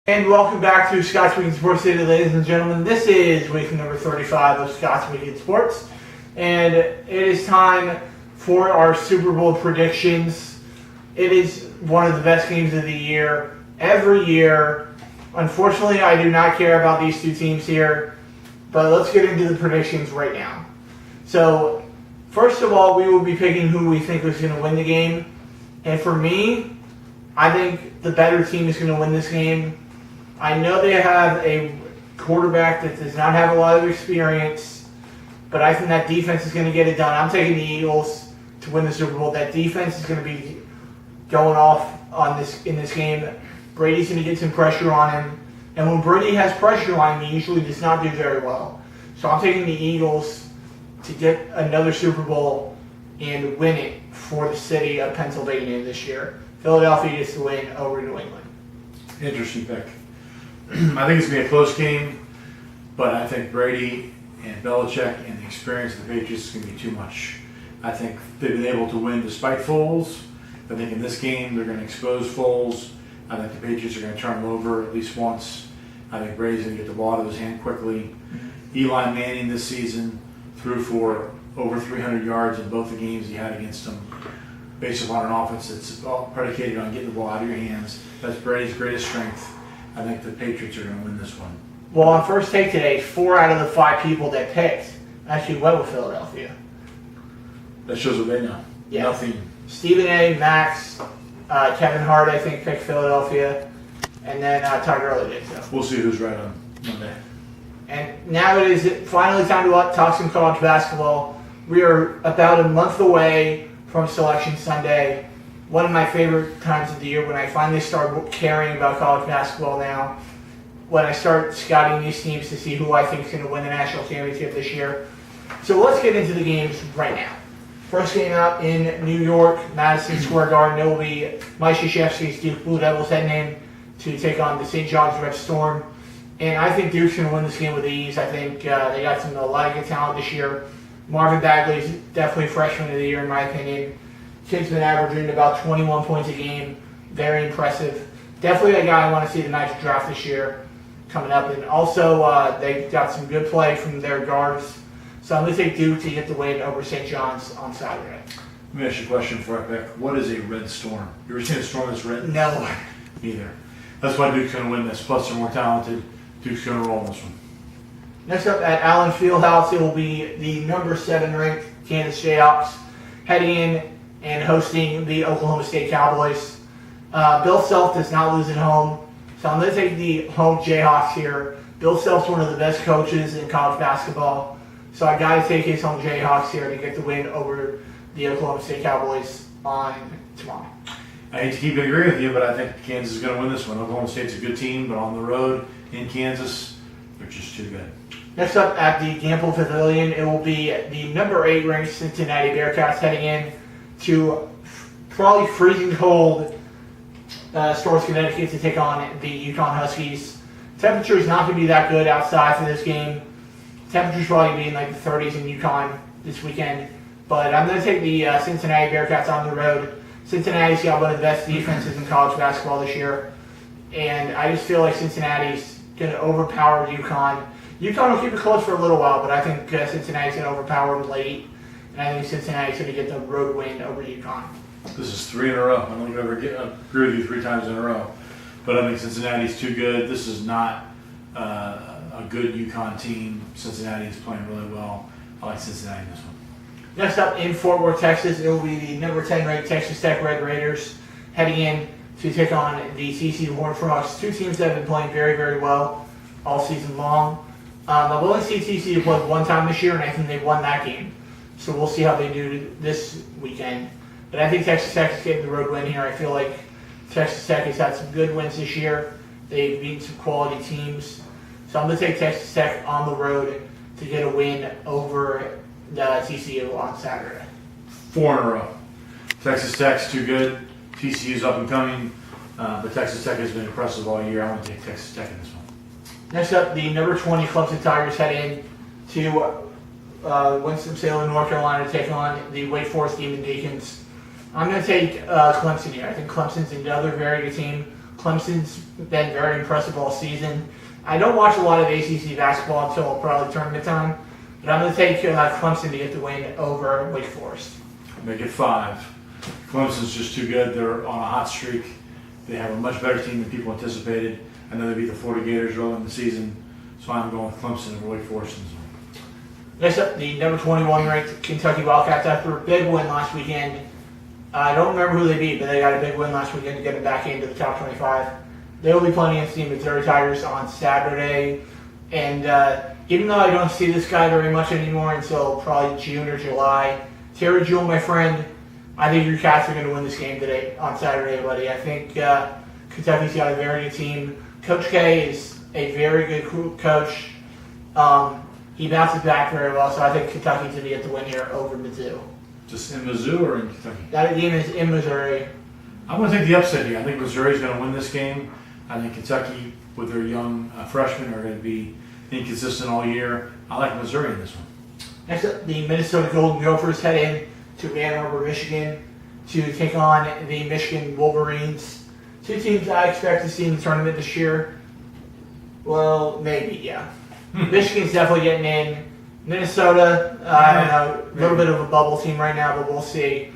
And welcome back to Scott's Week in Sports City, ladies and gentlemen. This is week number 35 of Scott's Week in Sports. And it is time for our Super Bowl predictions. It is one of the best games of the year, every year. Unfortunately, I do not care about these two teams here, but let's get into the predictions right now. So, first of all, we will be picking who we think is going to win the game. And for me, I think the better team is going to win this game. I know they have a quarterback that does not have a lot of experience, but I think that defense is going to get it done. I'm taking the Eagles to win the Super Bowl. That defense is going to be going off in this game. Brady's going to get some pressure on him, and when Brady has pressure on him, he usually does not do very well. So I'm taking the Eagles to get another Super Bowl and win it for the city of Pennsylvania this year. Philadelphia gets to win over New England. Interesting pick. I think it's going to be a close game, but I think Brady and Belichick and the experience of the Patriots is going to be too much. I think they've been able to win despite Foles. I think in this game they're going to expose Foles. I think the Patriots are going to turn him over at least once. I think Brady's going to get the ball out of his hand quickly. Eli Manning this season threw for over 300 yards in both the games he had against them, based upon an offense that's all predicated on getting the ball out of your hands. That's Brady's greatest strength. I think the Patriots are going to win this one. Well, on First Take today, 4 out of the 5 people that picked actually went with Philadelphia. That shows what they know. Yeah. Nothing. Stephen A., Max, Kevin Hart, I think, picked Philadelphia, and then Todd Gurley did so. We'll see who's right on Monday. And now it is finally time to talk some college basketball. We are about a month away from Selection Sunday. One of my favorite times of the year when I finally start caring about college basketball now. When I start scouting these teams to see who I think is going to win the national championship this year. So let's get into the games right now. First game out in New York, Madison Square Garden. It will be Mike Krzyzewski's Duke Blue Devils heading in to take on the St. John's Red Storm. And I think Duke's going to win this game with ease. I think they got a lot of good talent this year. Marvin Bagley's definitely freshman of the year in my opinion. Kid's been averaging about 21 points a game. Very impressive. Definitely a guy I want to see the Knights draft this year coming up. And also, they got some good play from their guards. So I'm going to take Duke to get the win over St. John's on Saturday. Let me ask you a question before I pick. What is a red storm? You ever seen a storm that's red? No. Neither. That's why Duke's going to win this. Plus, they're more talented. Duke's going to roll this one. Next up at Allen Fieldhouse, it will be the number 7 ranked Kansas Jayhawks heading in and hosting the Oklahoma State Cowboys. Bill Self does not lose at home, so I'm going to take the home Jayhawks here. Bill Self's one of the best coaches in college basketball, so I got to take his home Jayhawks here to get the win over the Oklahoma State Cowboys on tomorrow. I hate to keep agreeing with you, but I think Kansas is going to win this one. Oklahoma State's a good team, but on the road in Kansas, they're just too good. Next up at the Gampel Pavilion, it will be the number 8 ranked Cincinnati Bearcats heading in to probably freezing cold Storrs, Connecticut to take on the UConn Huskies. Temperature is not going to be that good outside for this game. Temperature's probably being like the 30s in UConn this weekend. But I'm going to take the Cincinnati Bearcats on the road. Cincinnati's got one of the best defenses in college basketball this year. And I just feel like Cincinnati's going to overpower UConn. UConn will keep it close for a little while, but I think Cincinnati's going to overpower them late. And I think Cincinnati's going to get the road win over UConn. This is 3 in a row. I don't think I've ever agree with you 3 times in a row. But I think Cincinnati's too good. This is not a good UConn team. Cincinnati is playing really well. I like Cincinnati in this one. Next up in Fort Worth, Texas, it will be the number 10 ranked Texas Tech Red Raiders heading in to take on the TCU Horned Frogs. 2 teams that have been playing very, very well all season long. I've only seen TCU play one time this year, and I think they won that game. So we'll see how they do this weekend. But I think Texas Tech is getting the road win here. I feel like Texas Tech has had some good wins this year. They've beaten some quality teams. So I'm going to take Texas Tech on the road to get a win over the TCU on Saturday. 4 in a row. Texas Tech's too good. TCU's up and coming. But Texas Tech has been impressive all year. I want to take Texas Tech in this one. Next up, the number 20 Clemson Tigers head in to Winston-Salem, North Carolina to take on the Wake Forest Demon Deacons. I'm going to take Clemson here. I think Clemson's another very good team. Clemson's been very impressive all season. I don't watch a lot of ACC basketball until probably tournament time, but I'm going to take Clemson to get the win over Wake Forest. Make it 5. Clemson's just too good. They're on a hot streak. They have a much better team than people anticipated. I know they beat the Florida Gators early in the season, so I'm going with Clemson over Wake Forest. Next up, the number 21 ranked Kentucky Wildcats after a big win last weekend. I don't remember who they beat, but they got a big win last weekend to get them back into the top 25. They will be playing against the Missouri Tigers on Saturday. And even though I don't see this guy very much anymore until probably June or July, Terry Jewell, my friend, I think your Cats are going to win this game today on Saturday, buddy. I think Kentucky's got a very good team. Coach K is a very good coach. He bounces back very well, so I think Kentucky's going to get the win here over Mizzou. Just in Mizzou or in Kentucky? That game is in Missouri. I'm going to take the upset here. I think Missouri's going to win this game. I think Kentucky, with their young freshmen, are going to be inconsistent all year. I like Missouri in this one. Next up, the Minnesota Golden Gophers head in to Ann Arbor, Michigan to take on the Michigan Wolverines. Two teams I expect to see in the tournament this year. Well, maybe, yeah. Michigan's definitely getting in. Minnesota, I don't know, a little bit of a bubble team right now, but we'll see.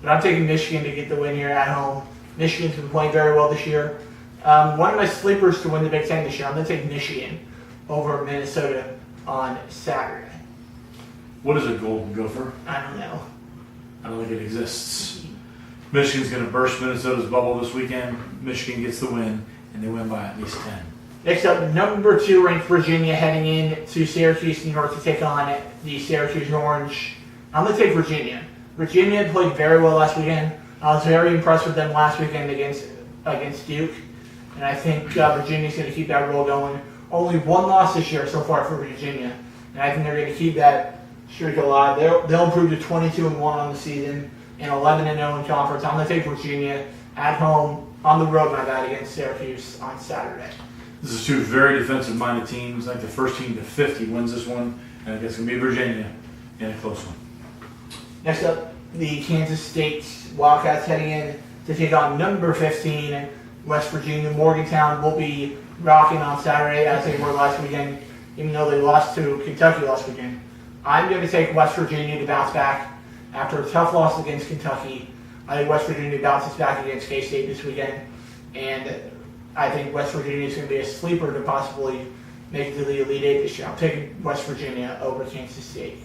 But I'm taking Michigan to get the win here at home. Michigan's been playing very well this year. One of my sleepers to win the Big Ten this year, I'm going to take Michigan over Minnesota on Saturday. What is a Golden Gopher? I don't know. I don't think it exists. Michigan's going to burst Minnesota's bubble this weekend. Michigan gets the win, and they win by at least 10. Next up, number 2 ranked Virginia heading in to Syracuse, New York to take on the Syracuse Orange. I'm going to take Virginia. Virginia played very well last weekend. I was very impressed with them last weekend against Duke. And I think Virginia's going to keep that roll going. Only one loss this year so far for Virginia. And I think they're going to keep that streak alive. They'll improve to 22-1 on the season and 11-0 in conference. I'm going to take Virginia at home, on the road, my bad, against Syracuse on Saturday. This is two very defensive-minded teams. I think the first team to 50 wins this one, and I think it's going to be Virginia in a close one. Next up, the Kansas State Wildcats heading in to take on number 15, West Virginia. Morgantown will be rocking on Saturday, as they were last weekend, even though they lost to Kentucky last weekend. I'm going to take West Virginia to bounce back after a tough loss against Kentucky. I think West Virginia bounces back against K-State this weekend, and I think West Virginia is going to be a sleeper to possibly make it to the Elite Eight this year. I'm taking West Virginia over Kansas State.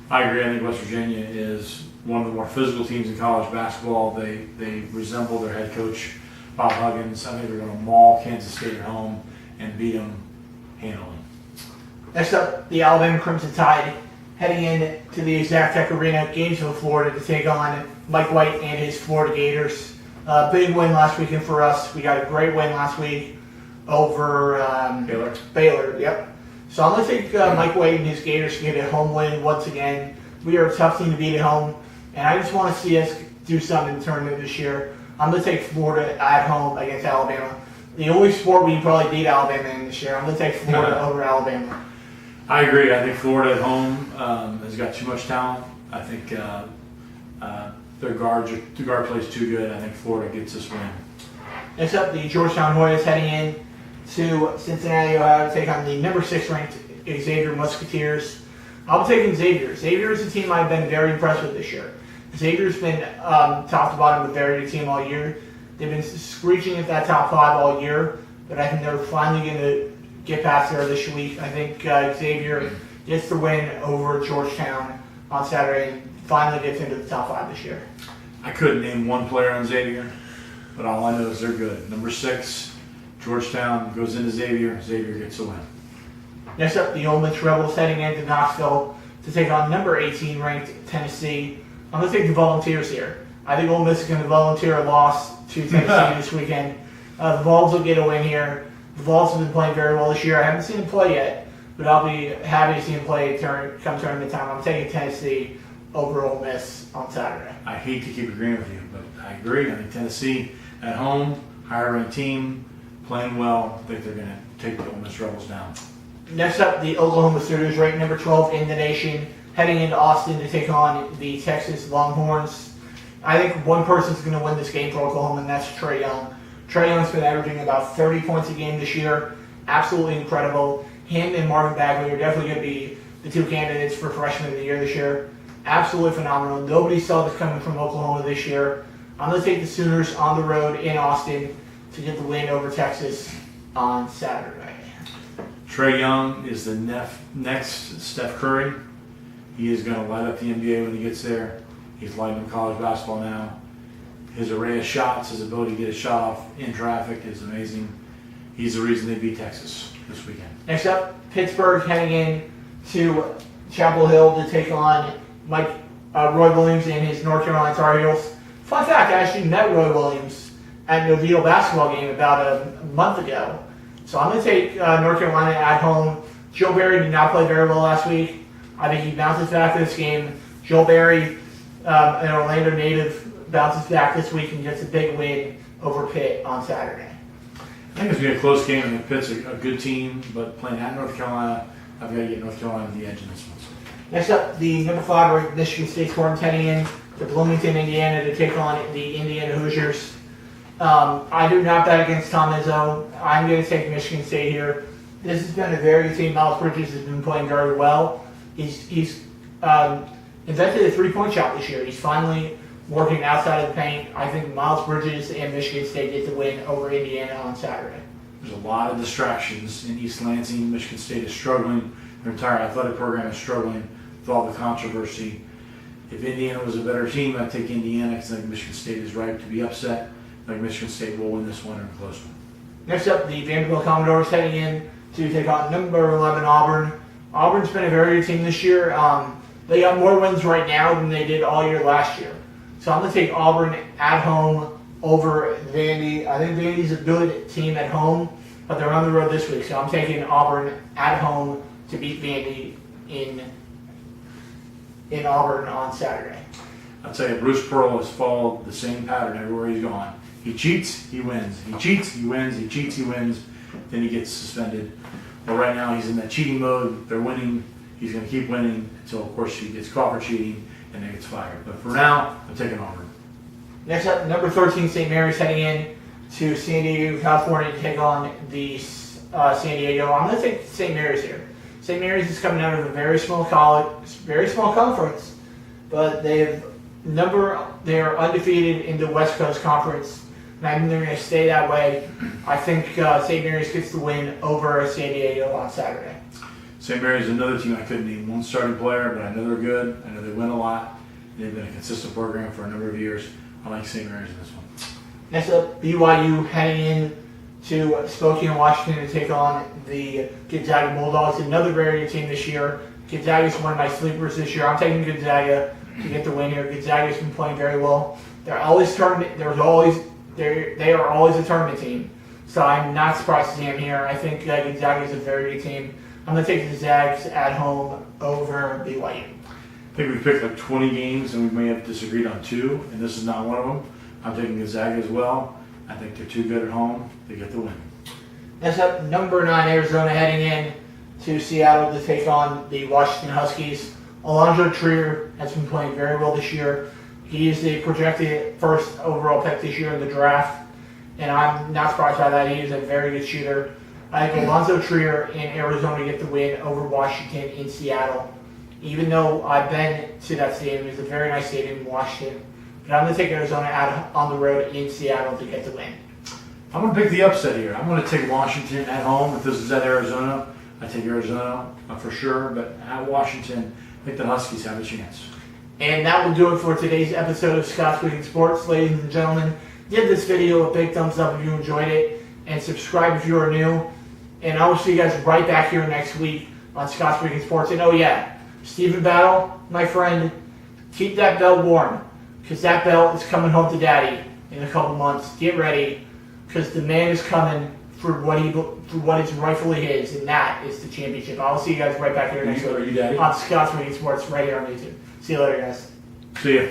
I agree. I think West Virginia is one of the more physical teams in college basketball. They resemble their head coach, Bob Huggins. I think they're going to maul Kansas State at home and beat them handily. Next up, the Alabama Crimson Tide heading in to the Exact Tech Arena, Gainesville, Florida, to take on Mike White and his Florida Gators. Big win last weekend for us. We got a great win last week over Baylor. Yep. So I'm going to take Mike White and his Gators to get a home win once again. We are a tough team to beat at home, and I just want to see us do something in the tournament this year. I'm going to take Florida at home against Alabama. The only sport we can probably beat Alabama in this year. I'm going to take Florida over Alabama. I agree. I think Florida at home has got too much talent. I think their guard play is too good. I think Florida gets this win. Next up, the Georgetown Hoyas heading in to Cincinnati, Ohio to take on the number 6 ranked Xavier Musketeers. I'll be taking Xavier. Xavier is a team I've been very impressed with this year. Xavier's been top to bottom a very good team all year. They've been screeching at that top 5 all year, but I think they're finally going to get past there this week. I think Xavier gets the win over Georgetown on Saturday and finally gets into the top 5 this year. I couldn't name one player on Xavier, but all I know is they're good. Number 6, Georgetown goes into Xavier. Xavier gets a win. Next up, the Ole Miss Rebels heading into Knoxville to take on number 18 ranked Tennessee. I'm going to take the Volunteers here. I think Ole Miss is going to volunteer a loss to Tennessee this weekend. The Vols will get a win here. The Vols have been playing very well this year. I haven't seen them play yet, but I'll be happy to see them play come tournament time. I'm taking Tennessee over Ole Miss on Saturday. I hate to keep agreeing with you, but I agree. I think Tennessee at home, higher ranked team, playing well. I think they're going to take the Ole Miss Rebels down. Next up, the Oklahoma Sooners, ranked number 12 in the nation, heading into Austin to take on the Texas Longhorns. I think one person's going to win this game for Oklahoma, and that's Trae Young. Trae Young's been averaging about 30 points a game this year. Absolutely incredible. Him and Marvin Bagley are definitely going to be the two candidates for Freshman of the Year this year. Absolutely phenomenal. Nobody saw this coming from Oklahoma this year. I'm going to take the Sooners on the road in Austin to get the win over Texas on Saturday. Trae Young is the next Steph Curry. He is going to light up the NBA when he gets there. He's lighting up college basketball now. His array of shots, his ability to get a shot off in traffic is amazing. He's the reason they beat Texas this weekend. Next up, Pittsburgh heading in to Chapel Hill to take on Roy Williams and his North Carolina Tar Heels. Fun fact, I actually met Roy Williams at an Oviedo basketball game about a month ago. So I'm going to take North Carolina at home. Joe Barry did not play very well last week. I think he bounces back to this game. Joe Barry, an Orlando native, bounces back this week and gets a big win over Pitt on Saturday. I think it's going to be a close game. I mean, Pitt's a good team, but playing at North Carolina, I've got to get North Carolina the edge in this one. Next up, the number 5 ranked Michigan State Spartans heading in to Bloomington, Indiana to take on the Indiana Hoosiers. I do not bet against Tom Izzo. I'm going to take Michigan State here. This has been a very good team. Miles Bridges has been playing very well. He's invented a three-point shot this year. He's finally working outside of the paint. I think Miles Bridges and Michigan State get the win over Indiana on Saturday. There's a lot of distractions in East Lansing. Michigan State is struggling. Their entire athletic program is struggling with all the controversy. If Indiana was a better team, I'd take Indiana because I think Michigan State is ripe to be upset. I think Michigan State will win this one in a close one. Next up, the Vanderbilt Commodores heading in to take on number 11 Auburn. Auburn's been a very good team this year. They got more wins right now than they did all year last year. So I'm going to take Auburn at home over Vandy. I think Vandy's a good team at home, but they're on the road this week. So I'm taking Auburn at home to beat Vandy in Auburn on Saturday. I'll tell you, Bruce Pearl has followed the same pattern everywhere he's gone. He cheats, he wins. He cheats, he wins. He cheats, he wins. Then he gets suspended. But right now he's in that cheating mode. They're winning. He's going to keep winning until, of course, he gets caught for cheating and then gets fired. But for now, I'm taking Auburn. Next up, number 13 St. Mary's heading in to San Diego, California to take on the San Diego. I'm going to take St. Mary's here. St. Mary's is coming out of a very small college, very small conference, but they're undefeated in the West Coast Conference, and I think they're going to stay that way. I think St. Mary's gets the win over San Diego on Saturday. St. Mary's is another team I couldn't name one starting player, but I know they're good. I know they win a lot. They've been a consistent program for a number of years. I like St. Mary's in this one. Next up, BYU heading in to Spokane, Washington to take on the Gonzaga Bulldogs. Another very good team this year. Gonzaga's one of my sleepers this year. I'm taking Gonzaga to get the win here. Gonzaga's been playing very well. They are always a tournament team. So I'm not surprised to see them here. I think Gonzaga is a very good team. I'm going to take the Zags at home over BYU. I think we picked like 20 games and we may have disagreed on 2, and this is not one of them. I'm taking Gonzaga as well. I think they're too good at home. They get the win. Next up, number 9 Arizona heading in to Seattle to take on the Washington Huskies. Alonzo Trier has been playing very well this year. He is the projected first overall pick this year in the draft, and I'm not surprised by that. He is a very good shooter. I think Alonzo Trier in Arizona get the win over Washington in Seattle. Even though I've been to that stadium, it's a very nice stadium in Washington. But I'm going to take Arizona out on the road in Seattle to get the win. I'm going to pick the upset here. I'm going to take Washington at home. If this is at Arizona, I take Arizona for sure. But at Washington, I think the Huskies have a chance. And that will do it for today's episode of Scott's Week in Sports. Ladies and gentlemen, give this video a big thumbs up if you enjoyed it, and subscribe if you are new. And I will see you guys right back here next week on Scott's Week in Sports. And oh yeah, Stephen Battle, my friend, keep that belt warm, because that belt is coming home to Daddy in a couple months. Get ready, because the man is coming for what is rightfully his, and that is the championship. I will see you guys right back here next week Are you Daddy? on Scott's Week in Sports right here on YouTube. See you later, guys. See ya.